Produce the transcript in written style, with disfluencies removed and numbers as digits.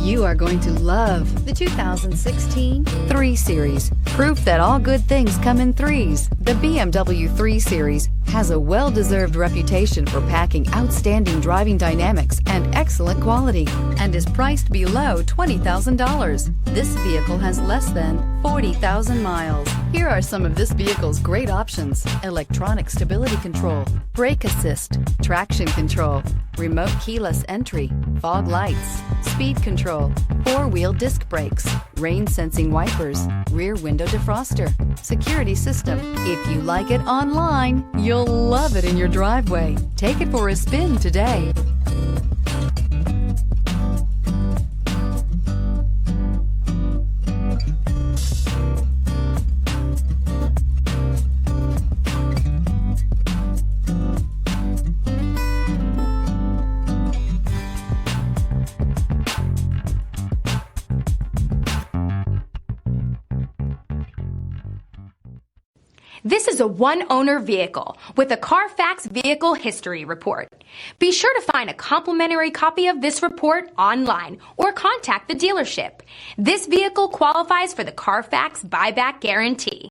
You are going to love the 2016 3 Series. Proof that all good things come in threes. The BMW 3 Series has a well-deserved reputation for packing outstanding driving dynamics and excellent quality, and is priced below $20,000. This vehicle has less than 40,000 miles. Here are some of this vehicle's great options: electronic stability control, brake assist, traction control, remote keyless entry, fog lights, speed control, 4-wheel disc brakes, rain sensing wipers, rear window defroster, security system. If you like it online, you'll love it in your driveway. Take it for a spin today. This is a one-owner vehicle with a Carfax Vehicle History Report. Be sure to find a complimentary copy of this report online or contact the dealership. This vehicle qualifies for the Carfax Buyback Guarantee.